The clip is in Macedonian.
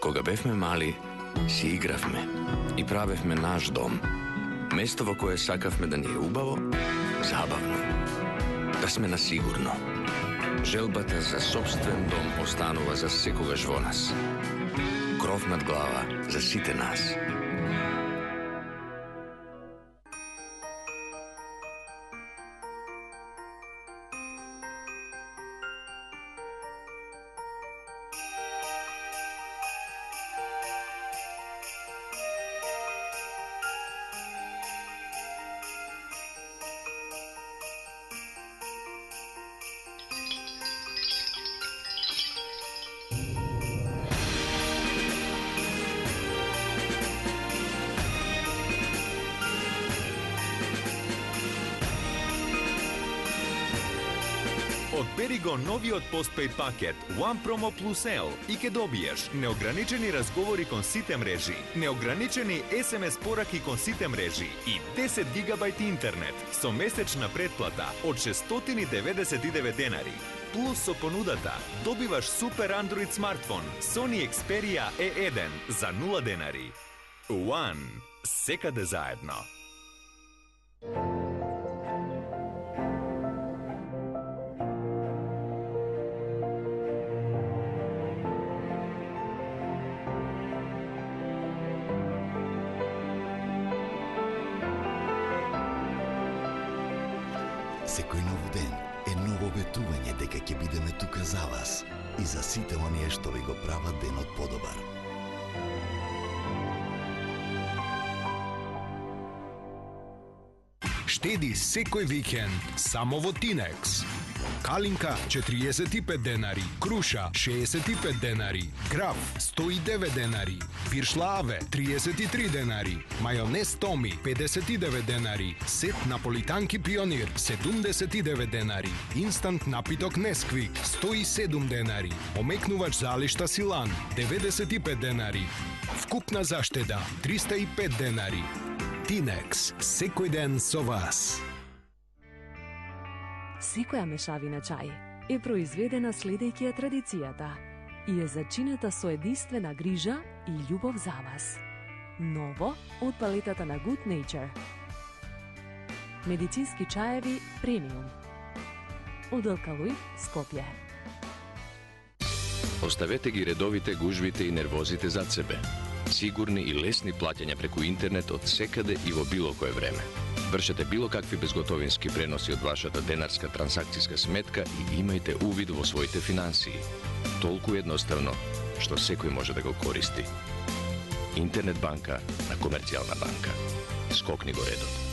Кога бевме мали, си игравме и правевме наш дом. Место во кое сакавме да ни е убаво, забавно, да сме на сигурно. Желбата за собствен дом останува за секогаш во нас. Кров над глава за сите нас. Одбери го новиот постпейд пакет One Promo Plus L и ке добиеш неограничени разговори кон сите мрежи, неограничени SMS пораки кон сите мрежи и 10 гигабајт интернет со месечна претплата од 699 денари. Плюс со понудата добиваш супер Android смартфон Sony Xperia E1 за 0 денари. One, секаде заедно. Секој нов ден е ново ветување дека ќе бидеме тука за вас и за сите оние што ви го прават денот подобар. Штеди секој викенд само во Тинекс. Калинка 45 денари, круша 65 денари, граф 109 денари, фиршлаве 33 денари, мајонез Томи 59 денари, сет наполитанки Пионир 79 денари, инстант напиток Несквик 107 денари, омекнувач залишта Силан 95 денари, вкупна заштеда 305 денари. Тинекс, секој ден со вас. Секоја мешавина чај е произведена следејќи ја традицијата и е зачинета со единствена грижа и љубов за вас. Ново од палетата на Good Nature. Медицински чаеви премиум. Од Алкалој, Скопје. Оставете ги редовите, гужвите и нервозите зад себе. Сигурни и лесни плаќања преку интернет од секаде и во било кое време. Вршете било какви безготовински преноси од вашата денарска трансакцијска сметка и имајте увид во своите финансии. Толку едноставно, што секој може да го користи. Интернет банка на Комерцијална банка. Скокни го редот.